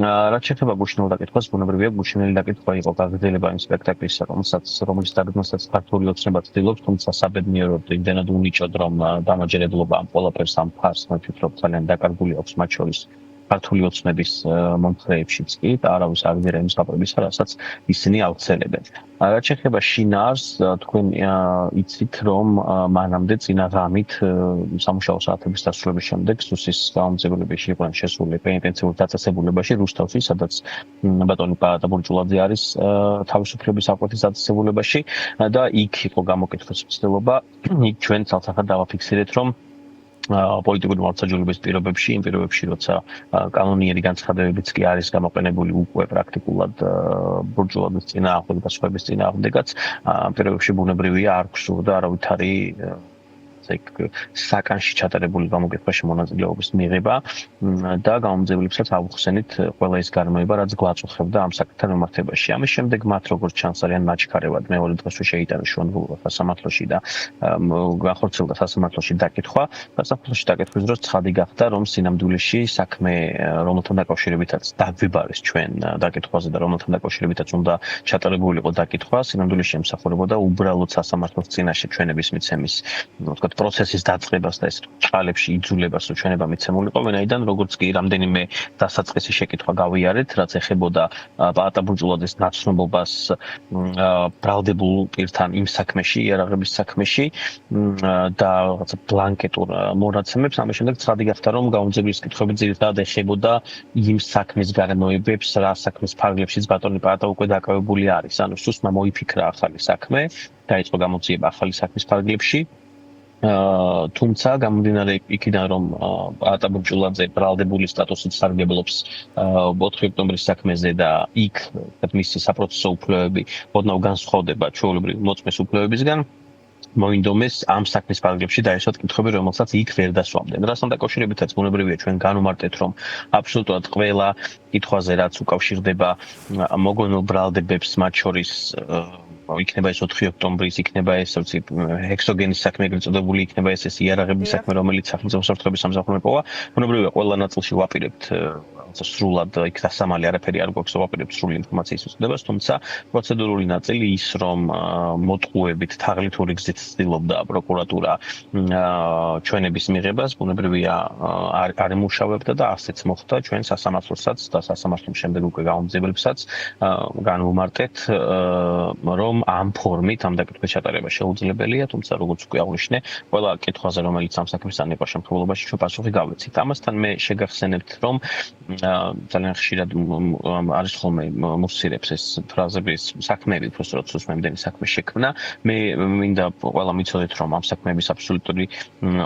რაც შეეხება გუშინელ დაკითხვას, ბუნებრივია გუშინელი დაკითხვა იყო გაგრძელება იმ სპექტაკლისა, რომელიც დაგეგმასაც ქართული ოცნება ცდილობს, თუმცა საბედნიეროდ იმდენად უნიჭოდ, რომ დამაჯერებლობა ამ ყველაფერს ამ ფარს მე ვფიქრობ ძალიან დაკარგული აქვს მათ შორის ქართული ოცნების მომხრეებშიც კი და არავის არ მიერა იმ ზღაპრებისა, რასაც ისინი ავრცელებენ. რაც შეეხება შინაარსს, თქვენ იცით, რომ მანამდე წინა ღამით სამუშაო საათების დასრულების შემდეგ სუსის გამომძიებლებაში იყვნენ შესული პენიტენციურ დაწესებულებაში რუსთავში, სადაც ბატონი პაატა ბურჭულაძე არის თავისუფლების აღკვეთის დაწესებულებაში და იქ იყო გამოკითხვის მცდელობა. იქ ჩვენ ცალსახად დავაფიქსირეთ, რომ პოლიტიკური მართლმსაჯულების პირობებში, იმ პირობებში, როცა კანონიერი განცხადებებიც კი არის გამოყენებული უკვე პრაქტიკულად ბურჭულაძის წინააღმდეგ და სხვების წინააღმდეგაც, პირობებში ბუნებრივია არ გსურდა არავითარი საკანში ჩატარებული გამოკითხვაში მონაწილეობის მიღება და გამომძიებლებსაც ავუხსენით ყველა ის გარემოება, რაც გვაწუხებდა ამ საკითხთან მიმართებაში. ამის შემდეგ მათ როგორც ჩანს არიან მაჩქარევად მეორე დღესვე შეიტანეს შუამდგომლობა სასამართლოში და განხორციელდა სასამართლოში დაკითხვა. სასამართლოში დაკითხვის დროს ცხადი გახდა, რომ სინამდვილეში საქმე რომელთან დაკავშირებითაც დაგვიბარეს ჩვენ დაკითხვაზე და რომელთან დაკავშირებითაც უნდა ჩატარებულიყო დაკითხვა, სინამდვილეში ემსახურებოდა უბრალოდ სასამართლოს წინაშე ჩვენების მიცემის პროცესის დაწყებას და ეს ჭალებში იძულებას რომ ჩვენება მიცემულიყო, ვინაიდან როგორც კი რამდენიმე დასაწყისი შეკითხვა გავიარეთ, რაც ეხებოდა პაატა ბურჭულაძის ნაცნობობას ბრალდებულ პირთან იმ საქმეში, იარაღების საქმეში და რაღაცა ბლანკეტურ მონაცემებს, ამის შემდეგ ცხადი გახდა, რომ გამომძიებლის კითხვები ძირითადად ეხებოდა იმ საქმის გარემოებებს, რა საქმის ფარგლებშიც ბატონი პაატა უკვე დაკავებული არის. ანუ სუსმა მოიფიქრა ახალი საქმე, დაიწყო გამოძიება ახალი საქმის ფარგლებში. თუმცა გამომდინარე იქიდან რომ პაატა ბურჭულაძე ბრალდებული სტატუსით სარგებლობს 4 ოქტომბრის საქმეზე და იქ მისი საპროცესო უფლებები ოდნავ განსხვავდება ჩვეულებრივი მოწმის უფლებებისგან, მოინდომეს ამ საქმის ფარგლებში დაესვათ კითხვები, რომელსაც იქ ვერ დასვამდნენ. რასთან დაკავშირებითაც ბუნებრივია ჩვენ განვმარტეთ, რომ აბსოლუტურად ყველა კითხვაზე რაც უკავშირდება მოგონილ ბრალდებებს, მათ შორის იქნება ეს 4 ოქტომბრის, იქნება ეს ჰექსოგენის საქმე, ეგრეთ წოდებული, იქნება ეს იარაღების საქმე, რომელიც სახელმწიფო საფრთხების სამსახურმა პოვა. ბუნებრივია ყველა ნაწილში ვაპირებთ სრულად იქ დასამალი არაფერი არ გვაქვს, ვაპირებთ სრული ინფორმაციის უწოდებას, თუმცა პროცედურული ნაწილი ის, რომ მოტყუებით თაღლითური გზით ცდილობდა პროკურატურა ჩვენების მიღებას, ბუნებრივია არ იმუშავებდა და ასეც მოხდა ჩვენ სასამართლოსაც და სასამართლოს შემდეგ უკვე გამომძიებლებსაც განვუმარტეთ, რომ ამ ფორმით ამ დაკითხვის ჩატარება შეუძლებელია, თუმცა როგორც უკვე აღვნიშნე, ყველა კითხვაზე, რომელიც ამ საქმისთან იყო შემთხვევაში, ჩვენ პასუხი გავეცით. ამასთან მე შეგახსენებთ, რომ ძალიან ხშირად არის ხოლმე მოსცირებს ეს ფრაზების საქმეები, უბრალოდ სუსმემდენი საქმე შექმნა. მე მინდა ყველა მიცოდეთ, რომ ამ საქმეების აბსოლუტური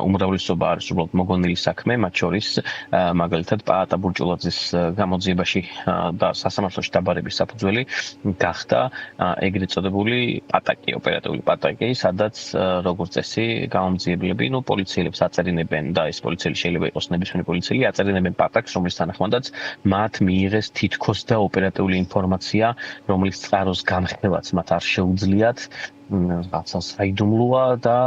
უმრავლესობა არის უბრალოდ მოგონილი საქმე, მათ შორის მაგალითად პაატა ბურჭულაძის გამოძიებაში და სასამართლოში დაბარების საფუძველი გახდა ეგრეთ წოდებული პატაკი, ოპერატიული პატაკი, სადაც როგორც წესი გამომძიებლები, პოლიციელებს აწერინებენ და ეს პოლიციელი შეიძლება იყოს ნებისმიერი პოლიციელი, აწერინებენ პატაკს, რომლის თანახმადაც მათ მიიღეს თითქოს და ოპერატიული ინფორმაცია, რომლის წყაროს განხილვაც მათ არ შეუძლიათ. რაღაცა საიდუმლოა და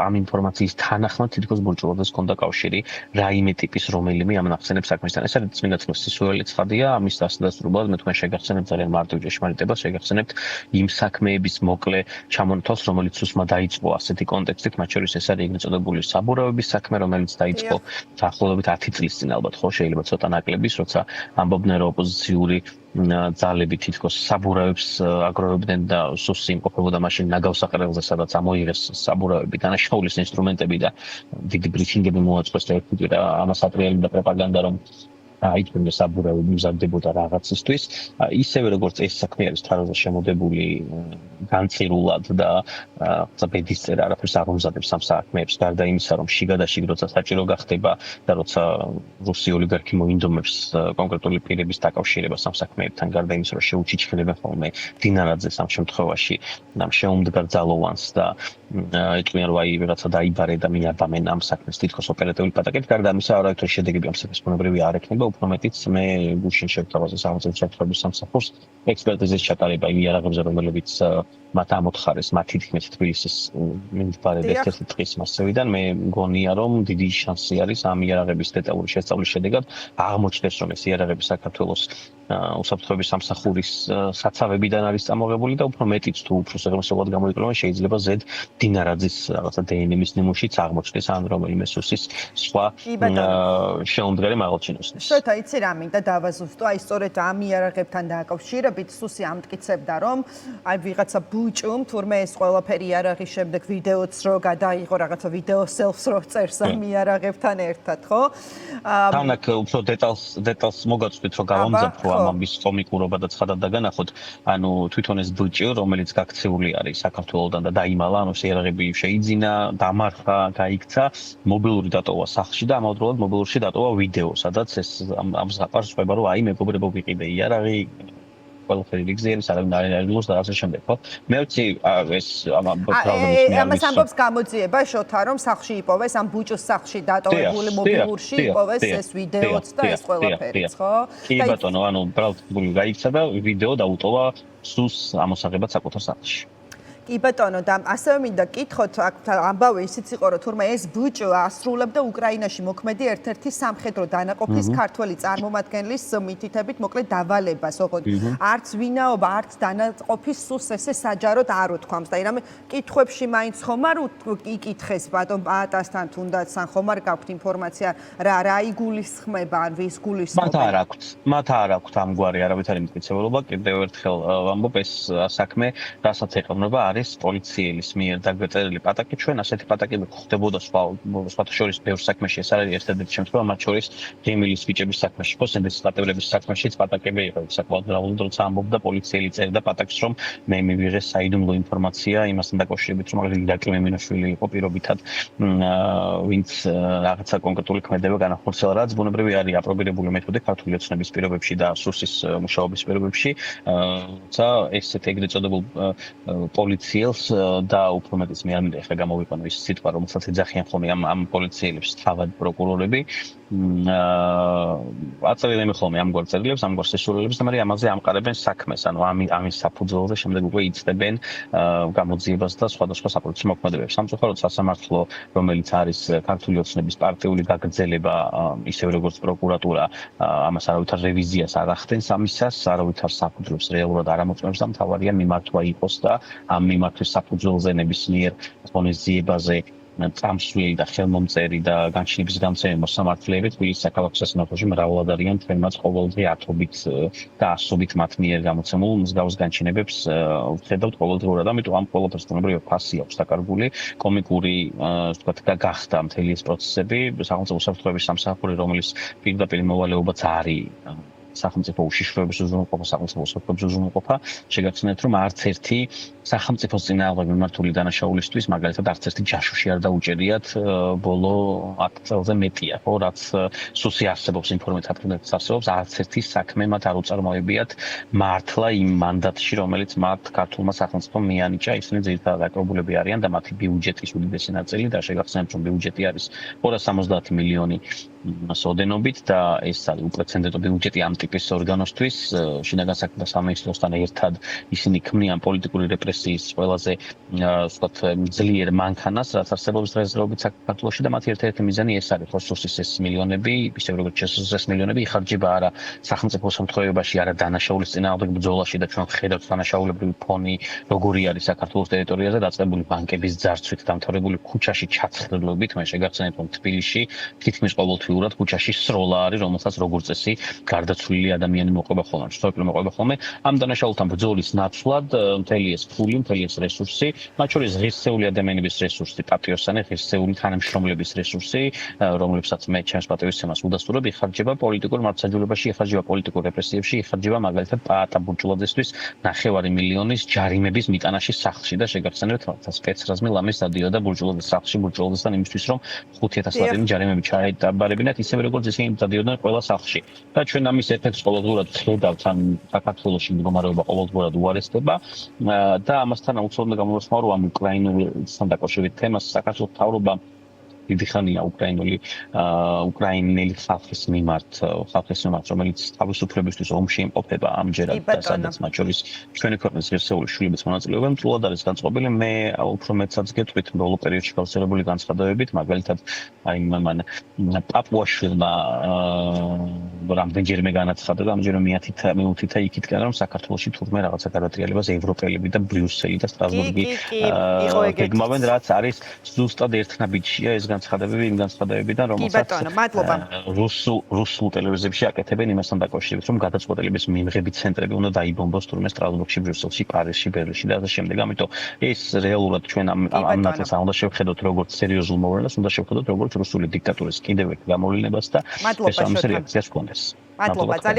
ამ ინფორმაციის თანახმად თითქოს ბურჭულაძეს ჰქონდა კავშირი რაიმე ტიპის რომელიმე ამ ნახსენებს საქმისთან. ეს არის წმინდა წყლის სისულელი ცხადია, ამის დასადასტურებლად მე თქვენ შეგახსენებთ ძალიან მარტივ ჭეშმარიტებას, შეგახსენებთ იმ საქმეების მოკლე ჩამონთვალს, რომელიც სუსმა დაიწყო ასეთი კონტექსტით, მათ შორის ეს არის ეგრეთ წოდებული საბურავების საქმე, რომელიც დაიწყო დაახლოებით 10 წლის წინ ალბათ, ხო, შეიძლება ცოტა ნაკლების, როცა ამბობდნენ რომ ოპოზიციური ძალები თითქოს საბურავებს აგროვებდნენ და სუსი იმყოფებოდა მაშინ ნაგავს საყრელზე, სადაც ამოიღეს საბურავები, დანაშაულის ინსტრუმენტები და დიდი ბრიფინგები მოაწყეს და ერთი და ამას ატრიალებდა პროპაგანდა, რომ აიწყებდა საბურავები მზადდებოდა რაღაცისთვის. ისევე როგორც ეს საქმე არის თაროზე შემოდებული განწირულად და ბედისწერა არაფერს არ უმზადებს ამ საქმეებს, გარდა იმისა, რომ შიგადაშიგ როცა საჭირო გახდება და როცა რუსი ოლიგარქი მოინდომებს კონკრეტული პირების დაკავშირებას ამ საქმეებთან, გარდა იმისა, რომ შეუჩიჩხებენ ხოლმე დინარაძეს ამ შემთხვევაში ამ შეუმდგარ ძალოვანს და იტყვიან, რომ აი რაღაცა დაიბარე და მიაბამენ ამ საქმეს თითქოს ოპერატიული პატაკით, გარდა ამისა, არავითარი შედეგები ამ საქმის ბუნებრივია არ ექნება. უფრო მეტიც მე გუშინ შევთავაზე სახელმწიფო საფრთხების სამსახურს ექსპერტიზის ჩატარება იმ იარაღებზე, რომლებიც მათ ამოთხარეს, მათ თითქმის თბილისის მინისტრად ერთ-ერთი დღის მასწავლიდან მე მგონია, რომ დიდი შანსი არის ამ იარაღების დეტალური შესწავლის შედეგად აღმოჩნდეს, რომ ეს იარაღები საქართველოს უსაფრთხოების სამსახურის საცავებიდან არის წამოღებული და უფრო მეტიც თუ უფრო საღმრთობად გამოიყენება შეიძლება ზედ დინარაძის რაღაცა დნმ-ის ნიმუშიც აღმოჩნდეს ან რომელიმე სუსის სხვა შეუმდგარი მაღალჩინოსნის. შოთა იცი რა მინდა დავაზუსტო, აი სწორედ ამ იარაღებთან დაკავშირებით სუსი ამტკიცებდა, რომ აი ვიღაცა ბუჭუმ თურმე ეს ყველაფერი იარაღის შემდეგ ვიდეოც რო გადაიღო რაღაცა ვიდეო სელფს რო წერს ამ იარაღებთან ერთად, ხო? თანაკ უფრო დეტალს მოგაწვით რომ გავამძაფრო ამ ამის კომიკურობა და ცხადად დაგანახოთ, ანუ თვითონ ეს ბუჭი რომელიც გაქცეული არის საქართველოსთან და დაიმალა, ანუ იარაღები შეიძინა, დამარხა, გაიქცა, მობილური დატოვა სახლში და ამავდროულად მობილურში დატოვა ვიდეო, სადაც ეს ამ ზღაპარს ყვება რომ აი მეგობრებო ვიყიდე იარაღი ყველაფერი რიგზერის არავინ არ არის და ასე შემდეგ, ხო? მე ვიცი ეს ამას ამბობს გამოძიება შოთა რომ სახლში იპოვეს ამ ბუჭოს სახლში დატოვებული მობილურში იპოვეს ეს ვიდეოც და ეს ყველაფერიც, ხო? კი ბატონო, ანუ ბრალდებული გაიქცა და ვიდეო დაუტოვა სუს ამოსაღებად საკუთარ სახლში. კი ბატონო და ასევე მინდა კითხოთ ამბავი ისიც იყო რომ თურმე ეს ბუჭო ასრულებდა უკრაინაში მოქმედი ერთ-ერთი სამხედრო დანაყოფის ქართველი წარმომადგენლის მითითებით მოკლედ დავალებას, ოღონდ არც ვინაობა, არც დანაყოფის სულს ესე საჯაროდ არ უთქვამს და ირამე კითხვებში მაინც ხომ არ იკითხეს ბატონ პაატასთან თუნდაც ან ხომ არ გაქვთ ინფორმაცია რა იგულისხმება ან ვის გულისხმობა? მათ არ აქვთ ამგვარი არავითარი მტკიცებულობა, კიდევ ერთხელ ვამბობ ეს საქმე რასაც ეყრდნობა არის პოლიციელის მიერ დაგვეწერილი პატაკი, ჩვენ ასეთი პატაკები გვხვდებოდა სხვათა შორის ბევრ საქმეში, ეს არის ერთადერთი შემთხვევა, მათ შორის ღიმილის ბიჭების საქმეში, ხო, სინდისხატევრების საქმეშიც პატაკები იყო, საკმაოდ მრავალი როცა ამბობდა პოლიციელი წერდა პატაკს, რომ მე მივიღე საიდუმლო ინფორმაცია იმასთან დაკავშირებით, რომ მაგალითად ირაკლი მემინაშვილი იყო პირობითად, ვინც რაღაცა კონკრეტული ქმედება განახორციელა, რაც ბუნებრივი არის აპრობირებული მეთოდე ქართული ოცნების პირობებში და სუსის მუშაობის პირობებში, თუმცა ესეთ ეგრეთ წოდებულ პოლიციელს და უფრო მეტიც მე არ მინდა ახლა გამოვიყვანო ის სიტყვა, რომელსაც ეძახიან ხოლმე ამ პოლიციელებს თავად პროკურორები. აწერენ ხოლმე ამგვარ წერილებს, ამგვარ სისულელებს და მაგრამ ამაზე ამყარებენ საქმეს, ანუ ამის საფუძველზე შემდეგ უკვე იწდებენ გამოძიებას და სხვადასხვა საპროცესო მოქმედებებს. სამწუხაროდ სასამართლო, რომელიც არის ქართული ოცნების პარტიული გაგრძელება, ისევე როგორც პროკურატურა, ამას არავითარ რევიზიას არ ახდენს ამისას, არავითარ საფუძვლებს რეალურად არ ამოწმებს და მთავარია მიმართვა იყოს და ამ მიმართვის საფუძველზე ნებისმიერ ღონისძიებაზე წამსვლელი და ხელმომწერი და განჩინების გამცემი მოსამართლეები თბილისის საქალაქო სასამართლოში მრავლად არიან ჩვენმაც ყოველდღე ათობით და ასობით მათ მიერ გამოცემულ მსგავს განჩინებებს ვხედავთ ყოველდღურად, ამიტომ ამ ყველაფერს ბუნებრივია ფასი აქვს დაკარგული, კომიკური ვთქვათ გახდა მთელი ეს პროცესები, სახელმწიფო უსაფრთხოების სამსახური, რომელიც პირდაპირ მოვალეობაც არის სახელმწიფო უშიშროების უზრუნველყოფა, სახელმწიფო უსაფრთხოების უზრუნველყოფა, შეგახსენებთ, რომ არც ერთი სახელმწიფოს წინააღმდეგ მიმართული დანაშაულისთვის, მაგალითად, არც ერთი ჯაშუში არ დაუჭერიათ ბოლო 10 წელზე მეტია, ხო, რაც სუსი არსებობს, ინფორმაციას არსებობს, არც ერთი საქმე მათ არ უწარმოებიათ მართლა იმ მანდატში, რომელიც მათ ქართულმა სახელმწიფომ მიანიჭა, ისინი ძირითადად აკრებულები არიან და მათი ბიუჯეტის უდიდესი ნაწილი და შეგახსენებთ, რომ ბიუჯეტი არის 270 მილიონი სოდენობით და ეს არის უპრეცედენტო ბიუჯეტი ამ ტიპის ორგანოსთვის, შინაგან საქმეთა სამინისტროსთან ერთად ისინი ქმნიან პოლიტიკური რეპრესიის ყველაზე ვთქვათ ძლიერ მანქანას, რაც არსებობს დღესდღეობით საქართველოში და მათი ერთ-ერთი მიზანი ეს არის, ხო, სუსის ეს მილიონები, ისე როგორც შესაძლოა მილიონები იხარჯება არა სახელმწიფო სამართლებაში, არა დანაშაულის წინააღმდეგ ბრძოლაში და ჩვენ ხედავთ დანაშაულებრივი ფონი როგორი არის საქართველოს ტერიტორიაზე დაწყებული ბანკების ძარცვით, დამთავრებული ქუჩაში ჩაცხრილობით, მე შეგახსენებთ, რომ თბილისში თითქმის ყოველთვიურად ქუჩაში სროლა არის, რომელსაც როგორც წესი გარდაცვლილი ადამიანი მოყვება ხოლმე, სტრუქტურა მოყვება ხოლმე, ამ დანაშაულთან ბრძოლის ნაცვლად მთელი ეს ფული, მთელი ეს რესურსი, მათ შორის ღირსეული ადამიანების რესურსი, პატრიოტსანი, ღირსეული თანამშრომლების რესურსი, რომლებსაც მე ჩემს პატივისცემას უდასტურებ, იხარჯება პოლიტიკურ მართლმსაჯულებაში, იხარჯება პოლიტიკურ რეპრესიებში, იხარჯება მაგალითად პაატა ბურჭულაძესთვის 9 მილიონის ჯარიმების მიტანაში სახლში და შეგახსენებთ, სპეცრაზმი ლამის დადიოდა ბურჭულაძეს სახლში, ბურჭულაძესთან იმისთვის, რომ 5000 ლატინი ჯარიმები ჩაეტაბარებინათ, ისევე როგორც ისინი დადიოდნენ ყველა სახლში. და ჩვენ ამის ეფექტს ყოველდღურად ვხედავთ, ამ საქართველოში მდგომარეობა ყოველდღურად უარესდება და ამასთან აუცილებლად გამოვასწორო, რომ ამ უკრაინულთან დაკავშირებით თემას საქართველოს მთავრობა დიდი ხანია უკრაინელი ხალხის მიმართ, რომელიც თავისუფლებისთვის ომში იმყოფება ამჯერად და სადაც მათ შორის ჩვენი ქვეყნის ღირსეული შვილების მონაწილეობა მთლად არის განწყობილი. მე უფრო მეტსაც გეტყვით ბოლო პერიოდში გავრცელებული განცხადებებით, მაგალითად, აი მან პაპუაშვილმა რამდენჯერმე განაცხადა და ამჯერად მეუთითა იქითკენ რომ საქართველოში თურმე რაღაცა გადატრიალებას ევროპელები და ბრიუსელი და სტრასბურგი გეგმავენ, რაც არის ზუსტად ერთნაბიჯია ეს განცხადებები იმ განცხადებებიდან, რომელსაც რუსულ ტელევიზიებში აკეთებენ იმასთან დაკავშირებით, რომ გადაწყვეტილების მიღების ცენტრები უნდა დაიბომბოს თურმე სტრასბურგში, ბრიუსელში, პარიზში, ბერლინში და ასე შემდეგ. ამიტომ ეს რეალურად ჩვენ ამ ნაწილს არ უნდა შევხედოთ როგორც სერიოზულ მოვლენას, უნდა შევხედოთ როგორც რუსული დიქტატურის კიდევ ერთ გამოვლენებას და ეს ამის რეაქციას ჰქონდეს. მადლობა.